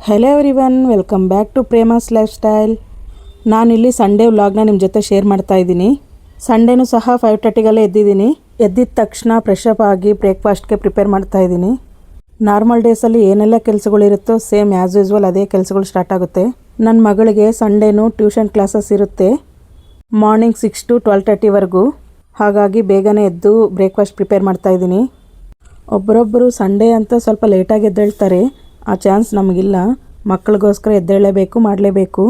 Hello everyone, welcome back to Prema's lifestyle. ನಾನಿಲ್ಲಿ Sunday ವ್ಲಾಗ್ನ ನಿಮ್ಮ ಜೊತೆ ಶೇರ್ ಮಾಡ್ತಾ ಇದ್ದೀನಿ. ಸಂಡೇನೂ ಸಹ 5:30ಗೆಲ್ಲ ಎದ್ದಿದ್ದೀನಿ. ಎದ್ದಿದ ತಕ್ಷಣ ಫ್ರೆಶ್ ಅಪ್ ಆಗಿ ಬ್ರೇಕ್ಫಾಸ್ಟ್ಗೆ ಪ್ರಿಪೇರ್ ಮಾಡ್ತಾ ಇದ್ದೀನಿ. ನಾರ್ಮಲ್ ಡೇಸಲ್ಲಿ ಏನೆಲ್ಲ ಕೆಲಸಗಳಿರುತ್ತೋ ಸೇಮ್ ಆ್ಯಸ್ ಯೂಸ್ವಲ್ ಅದೇ ಕೆಲಸಗಳು ಸ್ಟಾರ್ಟ್ ಆಗುತ್ತೆ. ನನ್ನ ಮಗಳಿಗೆ ಸಂಡೇನೂ ಟ್ಯೂಷನ್ ಕ್ಲಾಸಸ್ ಇರುತ್ತೆ, ಮಾರ್ನಿಂಗ್ 6 to 12:30ವರೆಗೂ. ಹಾಗಾಗಿ ಬೇಗನೆ ಎದ್ದು ಬ್ರೇಕ್ಫಾಸ್ಟ್ ಪ್ರಿಪೇರ್ ಮಾಡ್ತಾ ಇದ್ದೀನಿ. ಒಬ್ಬರೊಬ್ಬರು ಸಂಡೇ ಅಂತ ಸ್ವಲ್ಪ ಲೇಟಾಗಿ ಎದ್ದೇಳ್ತಾರೆ. ಆ ಚಾನ್ಸ್ ನಮಗಿಲ್ಲ. ಮಕ್ಕಳಿಗೋಸ್ಕರ ಎದ್ದೇಳಲೇಬೇಕು, ಮಾಡಲೇಬೇಕು.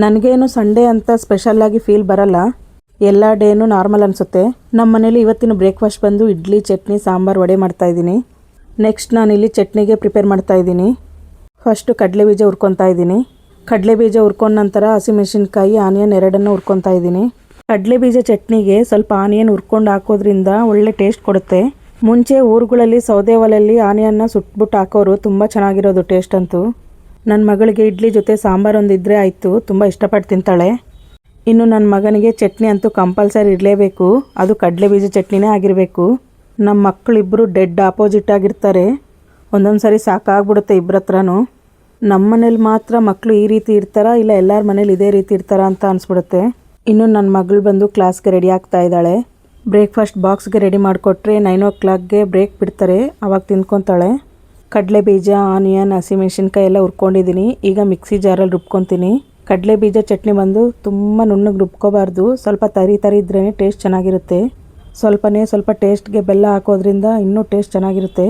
ನನಗೇನು ಸಂಡೇ ಅಂತ ಸ್ಪೆಷಲ್ಲಾಗಿ ಫೀಲ್ ಬರಲ್ಲ. ಎಲ್ಲ ಡೇನೂ ನಾರ್ಮಲ್ ಅನಿಸುತ್ತೆ. ನಮ್ಮ ಮನೇಲಿ ಇವತ್ತಿನ ಬ್ರೇಕ್ಫಾಸ್ಟ್ ಬಂದು ಇಡ್ಲಿ, ಚಟ್ನಿ, ಸಾಂಬಾರು, ವಡೆ ಮಾಡ್ತಾಯಿದ್ದೀನಿ. ನೆಕ್ಸ್ಟ್ ನಾನಿಲ್ಲಿ ಚಟ್ನಿಗೆ ಪ್ರಿಪೇರ್ ಮಾಡ್ತಾಯಿದ್ದೀನಿ. ಫಸ್ಟು ಕಡಲೆಬೀಜ ಹುರ್ಕೊತಾ ಇದ್ದೀನಿ. ಕಡಲೆಬೀಜ ಹುರ್ಕೊಂಡ ನಂತರ ಹಸಿಮೆಣಸಿನ್ಕಾಯಿ, ಆನಿಯನ್ ಎರಡನ್ನೂ ಹುರ್ಕೊತಾ ಇದ್ದೀನಿ. ಕಡಲೆಬೀಜ ಚಟ್ನಿಗೆ ಸ್ವಲ್ಪ ಆನಿಯನ್ ಹುರ್ಕೊಂಡು ಹಾಕೋದ್ರಿಂದ ಒಳ್ಳೆ ಟೇಸ್ಟ್ ಕೊಡುತ್ತೆ. ಮುಂಚೆ ಊರುಗಳಲ್ಲಿ ಸೌದೆ ಒಲೆಯಲ್ಲಿ ಆನಿಯನ್ನ ಸುಟ್ಬಿಟ್ಟು ಹಾಕೋರು, ತುಂಬ ಚೆನ್ನಾಗಿರೋದು ಟೇಸ್ಟ್ ಅಂತೂ. ನನ್ನ ಮಗಳಿಗೆ ಇಡ್ಲಿ ಜೊತೆ ಸಾಂಬಾರು ಒಂದಿದ್ರೆ ಆಯಿತು, ತುಂಬ ಇಷ್ಟಪಟ್ಟು ತಿಂತಾಳೆ. ಇನ್ನು ನನ್ನ ಮಗನಿಗೆ ಚಟ್ನಿ ಅಂತೂ ಕಂಪಲ್ಸರಿ ಇರಲೇಬೇಕು, ಅದು ಕಡಲೆಬೀಜ ಚಟ್ನಿನೇ ಆಗಿರಬೇಕು. ನಮ್ಮ ಮಕ್ಕಳಿಬ್ಬರು ಡೆಡ್ ಆಪೋಸಿಟ್ ಆಗಿರ್ತಾರೆ. ಒಂದೊಂದು ಸಾರಿ ಸಾಕಾಗ್ಬಿಡುತ್ತೆ ಇಬ್ಬರ ಹತ್ರನೂ. ನಮ್ಮ ಮನೇಲಿ ಮಾತ್ರ ಮಕ್ಕಳು ಈ ರೀತಿ ಇರ್ತಾರಾ, ಇಲ್ಲ ಎಲ್ಲರ ಮನೇಲಿ ಇದೇ ರೀತಿ ಇರ್ತಾರಾ ಅಂತ ಅನಿಸ್ಬಿಡುತ್ತೆ. ಇನ್ನು ನನ್ನ ಮಗಳು ಬಂದು ಕ್ಲಾಸ್ಗೆ ರೆಡಿ ಆಗ್ತಾ ಇದ್ದಾಳೆ. ಬ್ರೇಕ್ಫಾಸ್ಟ್ ಬಾಕ್ಸ್ಗೆ ರೆಡಿ ಮಾಡಿಕೊಟ್ರೆ 9 o'clockಗೆ ಬ್ರೇಕ್ ಬಿಡ್ತಾರೆ, ಆವಾಗ ತಿನ್ಕೊತಾಳೆ. ಕಡಲೆಬೀಜ, ಆನಿಯನ್, ಹಸಿಮೆಣಸಿನ್ಕಾಯಿ ಎಲ್ಲ ಹುರ್ಕೊಂಡಿದ್ದೀನಿ. ಈಗ ಮಿಕ್ಸಿ ಜಾರಲ್ಲಿ ರುಬ್ಕೊತೀನಿ. ಕಡಲೆಬೀಜ ಚಟ್ನಿ ಬಂದು ತುಂಬ ನುಣ್ಣಗೆ ರುಬ್ಕೋಬಾರ್ದು, ಸ್ವಲ್ಪ ತರಿ ಇದ್ರೇ ಟೇಸ್ಟ್ ಚೆನ್ನಾಗಿರುತ್ತೆ. ಸ್ವಲ್ಪ ಟೇಸ್ಟ್ಗೆ ಬೆಲ್ಲ ಹಾಕೋದ್ರಿಂದ ಇನ್ನೂ ಟೇಸ್ಟ್ ಚೆನ್ನಾಗಿರುತ್ತೆ.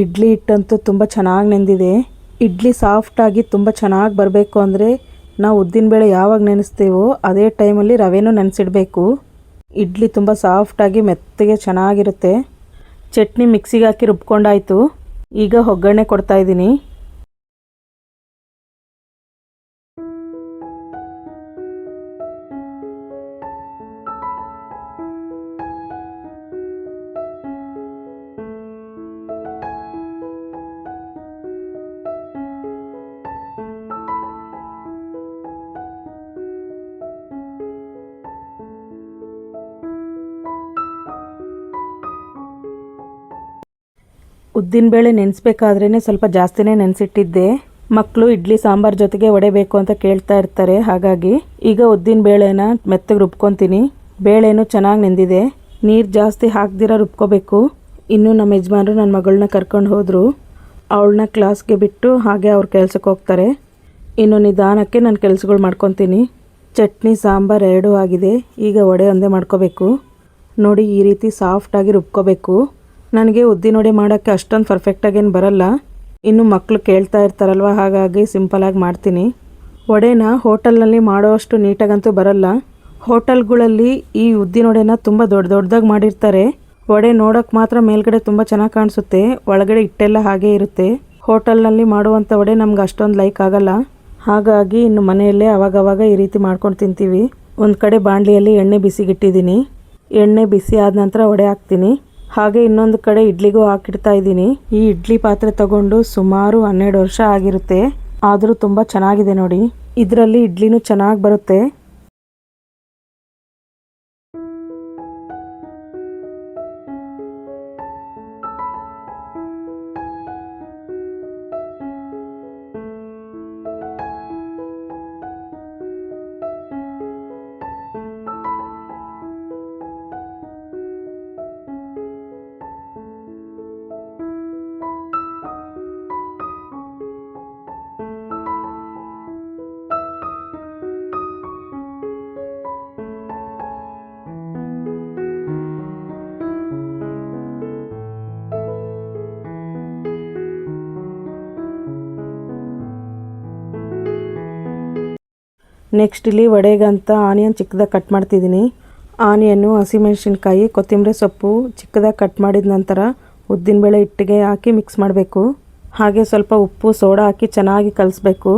ಇಡ್ಲಿ ಹಿಟ್ಟಂತೂ ತುಂಬ ಚೆನ್ನಾಗಿ ನೆಂದಿದೆ. ಇಡ್ಲಿ ಸಾಫ್ಟಾಗಿ ತುಂಬ ಚೆನ್ನಾಗಿ ಬರಬೇಕು ಅಂದರೆ ನಾವು ಉದ್ದಿನಬೇಳೆ ಯಾವಾಗ ನೆನೆಸ್ತೀವೋ ಅದೇ ಟೈಮಲ್ಲಿ ರವೆನೂ ನೆನೆಸಿಡಬೇಕು. ಇಡ್ಲಿ ತುಂಬ ಸಾಫ್ಟಾಗಿ ಮೆತ್ತಗೆ ಚೆನ್ನಾಗಿರುತ್ತೆ. ಚಟ್ನಿ ಮಿಕ್ಸಿಗೆ ಹಾಕಿ ರುಬ್ಕೊಂಡಾಯಿತು. ಈಗ ಒಗ್ಗರಣೆ ಕೊಡ್ತಾಯಿದ್ದೀನಿ. ಉದ್ದಿನಬೇಳೆ ನೆನೆಸ್ಬೇಕಾದ್ರೇ ಸ್ವಲ್ಪ ಜಾಸ್ತಿನೇ ನೆನೆಸಿಟ್ಟಿದ್ದೆ. ಮಕ್ಕಳು ಇಡ್ಲಿ ಸಾಂಬಾರು ಜೊತೆಗೆ ವಡೆ ಬೇಕು ಅಂತ ಕೇಳ್ತಾ ಇರ್ತಾರೆ. ಹಾಗಾಗಿ ಈಗ ಉದ್ದಿನಬೇಳೆನ ಮೆತ್ತಗೆ ರುಬ್ಕೊತೀನಿ. ಬೇಳೆನೂ ಚೆನ್ನಾಗಿ ನೆಂದಿದೆ. ನೀರು ಜಾಸ್ತಿ ಹಾಕ್ದಿರ ರುಬ್ಕೋಬೇಕು. ಇನ್ನು ನಮ್ಮ ಯಜಮಾನರು ನನ್ನ ಮಗಳನ್ನ ಕರ್ಕೊಂಡು ಹೋದರು. ಅವಳನ್ನ ಕ್ಲಾಸ್ಗೆ ಬಿಟ್ಟು ಹಾಗೆ ಅವ್ರ ಕೆಲ್ಸಕ್ಕೆ ಹೋಗ್ತಾರೆ. ಇನ್ನು ನಿಧಾನಕ್ಕೆ ನಾನು ಕೆಲಸಗಳು ಮಾಡ್ಕೊತೀನಿ. ಚಟ್ನಿ ಸಾಂಬಾರು ಎರಡೂ ಆಗಿದೆ. ಈಗ ವಡೆ ಒಂದೇ ಮಾಡ್ಕೋಬೇಕು. ನೋಡಿ, ಈ ರೀತಿ ಸಾಫ್ಟಾಗಿ ರುಬ್ಕೋಬೇಕು. ನನಗೆ ಉದ್ದಿನ ವಡೆ ಮಾಡೋಕ್ಕೆ ಅಷ್ಟೊಂದು ಪರ್ಫೆಕ್ಟಾಗೇನು ಬರಲ್ಲ. ಇನ್ನು ಮಕ್ಕಳು ಕೇಳ್ತಾ ಇರ್ತಾರಲ್ವ, ಹಾಗಾಗಿ ಸಿಂಪಲಾಗಿ ಮಾಡ್ತೀನಿ. ವಡೆನ ಹೋಟೆಲ್ನಲ್ಲಿ ಮಾಡೋವಷ್ಟು ನೀಟಾಗಂತೂ ಬರಲ್ಲ. ಹೋಟೆಲ್ಗಳಲ್ಲಿ ಈ ಉದ್ದಿನ ವಡೆನ ತುಂಬ ದೊಡ್ಡದಾಗಿ ಮಾಡಿರ್ತಾರೆ. ವಡೆ ನೋಡೋಕ್ಕೆ ಮಾತ್ರ ಮೇಲ್ಗಡೆ ತುಂಬ ಚೆನ್ನಾಗಿ ಕಾಣಿಸುತ್ತೆ, ಒಳಗಡೆ ಹಿಟ್ಟೆಲ್ಲ ಹಾಗೇ ಇರುತ್ತೆ. ಹೋಟೆಲ್ನಲ್ಲಿ ಮಾಡುವಂಥ ವಡೆ ನಮ್ಗೆ ಅಷ್ಟೊಂದು ಲೈಕ್ ಆಗಲ್ಲ. ಹಾಗಾಗಿ ಇನ್ನು ಮನೆಯಲ್ಲೇ ಅವಾಗವಾಗ ಈ ರೀತಿ ಮಾಡ್ಕೊಂಡು ತಿಂತೀವಿ. ಒಂದು ಕಡೆ ಬಾಣಲಿಯಲ್ಲಿ ಎಣ್ಣೆ ಬಿಸಿಗಿಟ್ಟಿದ್ದೀನಿ. ಎಣ್ಣೆ ಬಿಸಿ ಆದ ನಂತರ ವಡೆ ಹಾಕ್ತೀನಿ. ಹಾಗೆ ಇನ್ನೊಂದು ಕಡೆ ಇಡ್ಲಿಗೂ ಹಾಕಿಡ್ತಾ ಇದ್ದೀನಿ. ಈ ಇಡ್ಲಿ ಪಾತ್ರೆ ತಗೊಂಡು ಸುಮಾರು 12 ವರ್ಷ ಆಗಿರುತ್ತೆ, ಆದರೂ ತುಂಬ ಚೆನ್ನಾಗಿದೆ ನೋಡಿ. ಇದರಲ್ಲಿ ಇಡ್ಲಿನೂ ಚೆನ್ನಾಗಿ ಬರುತ್ತೆ. ನೆಕ್ಸ್ಟ್ ಇಲ್ಲಿ ವಡೆಗಂತ ಆನಿಯನ್ ಚಿಕ್ಕದಾಗಿ ಕಟ್ ಮಾಡ್ತಿದ್ದೀನಿ. ಆನಿಯನ್ನು, ಹಸಿಮೆಣಸಿನ್ಕಾಯಿ, ಕೊತ್ತಂಬರಿ ಸೊಪ್ಪು ಚಿಕ್ಕದಾಗಿ ಕಟ್ ಮಾಡಿದ ನಂತರ ಉದ್ದಿನಬೇಳೆ ಹಿಟ್ಟಿಗೆ ಹಾಕಿ ಮಿಕ್ಸ್ ಮಾಡಬೇಕು. ಹಾಗೆ ಸ್ವಲ್ಪ ಉಪ್ಪು, ಸೋಡಾ ಹಾಕಿ ಚೆನ್ನಾಗಿ ಕಲಿಸ್ಬೇಕು.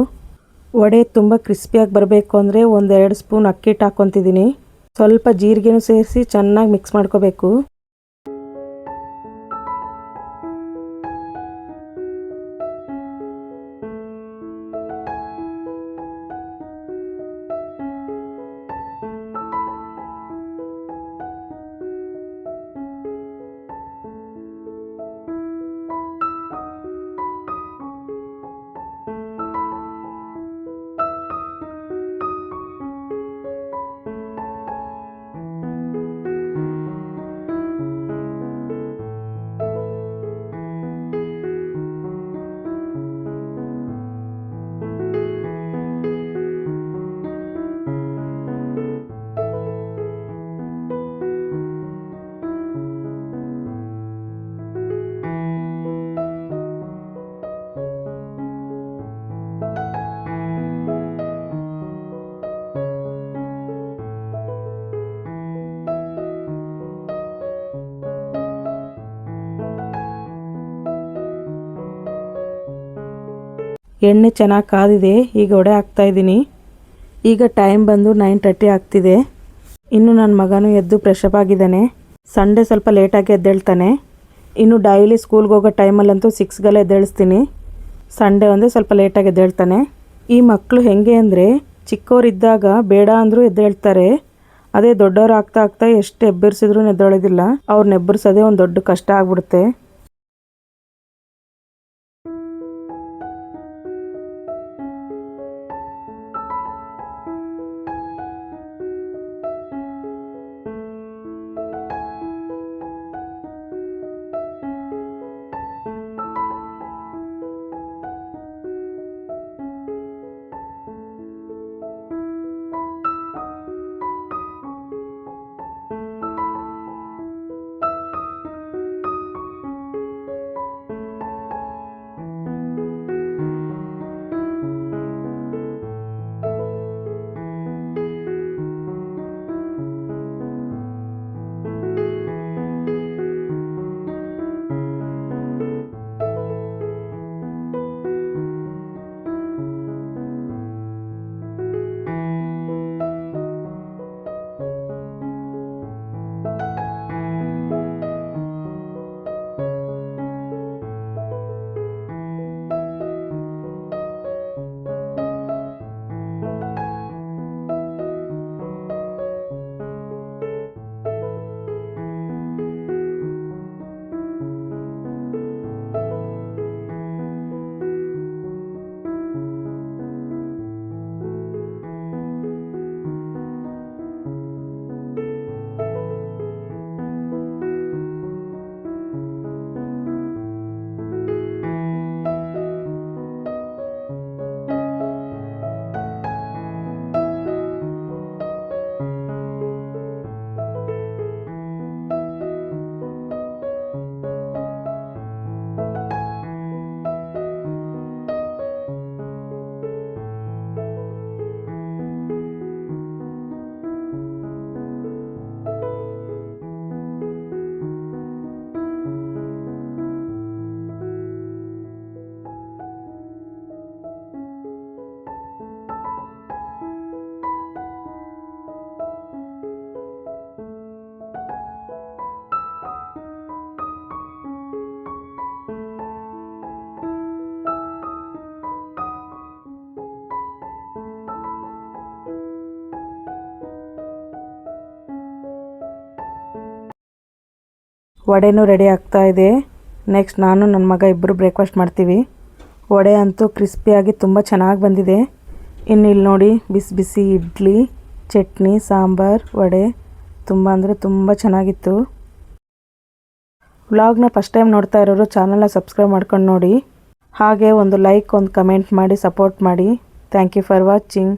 ವಡೆ ತುಂಬ ಕ್ರಿಸ್ಪಿಯಾಗಿ ಬರಬೇಕು ಅಂದರೆ 1-2 ಸ್ಪೂನ್ ಅಕ್ಕಿ ಹಿಟ್ಟು ಹಾಕ್ಕೊತಿದ್ದೀನಿ. ಸ್ವಲ್ಪ ಜೀರಿಗೆನೂ ಸೇರಿಸಿ ಚೆನ್ನಾಗಿ ಮಿಕ್ಸ್ ಮಾಡ್ಕೋಬೇಕು. ಎಣ್ಣೆ ಚೆನ್ನಾಗಿ ಕಾದಿದೆ. ಈಗ ವಡೆ ಹಾಕ್ತಾಯಿದ್ದೀನಿ. ಈಗ ಟೈಮ್ ಬಂದು 9:30 ಆಗ್ತಿದೆ. ಇನ್ನು ನನ್ನ ಮಗನೂ ಎದ್ದು ಫ್ರೆಶಪ್ ಆಗಿದ್ದಾನೆ. ಸಂಡೇ ಸ್ವಲ್ಪ ಲೇಟಾಗಿ ಎದ್ದೇಳ್ತಾನೆ. ಇನ್ನು ಡೈಲಿ ಸ್ಕೂಲ್ಗೆ ಹೋಗೋ ಟೈಮಲ್ಲಂತೂ 6ಗೆಲ್ಲ ಎದ್ದೇಳಿಸ್ತೀನಿ. ಸಂಡೇ ಒಂದೇ ಸ್ವಲ್ಪ ಲೇಟಾಗಿ ಎದ್ದೇಳ್ತಾನೆ. ಈ ಮಕ್ಕಳು ಹೇಗೆ ಅಂದರೆ ಚಿಕ್ಕವರಿದ್ದಾಗ ಬೇಡ ಅಂದರೂ ಎದ್ದೇಳ್ತಾರೆ. ಅದೇ ದೊಡ್ಡವರು ಆಗ್ತಾ ಎಷ್ಟು ಎಬ್ಬರಿಸಿದ್ರೂ ಎದ್ದೇಳೋದಿಲ್ಲ. ಅವ್ರನ್ನ ಎಬ್ಬರಿಸೋದೇ ಒಂದು ದೊಡ್ಡ ಕಷ್ಟ ಆಗ್ಬಿಡುತ್ತೆ. ವಡೆನೂ ರೆಡಿ ಆಗ್ತಾ ಇದೆ. ನೆಕ್ಸ್ಟ್ ನಾನು ನನ್ನ ಮಗ ಇಬ್ಬರು ಬ್ರೇಕ್ಫಾಸ್ಟ್ ಮಾಡ್ತೀವಿ. ವಡೆ ಅಂತೂ ಕ್ರಿಸ್ಪಿಯಾಗಿ ತುಂಬ ಚೆನ್ನಾಗಿ ಬಂದಿದೆ. ಇನ್ನು ಇಲ್ಲಿ ನೋಡಿ ಬಿಸಿ ಬಿಸಿ ಇಡ್ಲಿ, ಚಟ್ನಿ, ಸಾಂಬಾರ್, ವಡೆ ತುಂಬ ಅಂದರೆ ತುಂಬ ಚೆನ್ನಾಗಿತ್ತು. ವ್ಲಾಗ್ನ ಫಸ್ಟ್ ಟೈಮ್ ನೋಡ್ತಾ ಇರೋರು ಚಾನಲ್ನ ಸಬ್ಸ್ಕ್ರೈಬ್ ಮಾಡ್ಕೊಂಡು ನೋಡಿ. ಹಾಗೆ ಒಂದು ಲೈಕ್, ಒಂದು ಕಮೆಂಟ್ ಮಾಡಿ ಸಪೋರ್ಟ್ ಮಾಡಿ. Thank you for watching.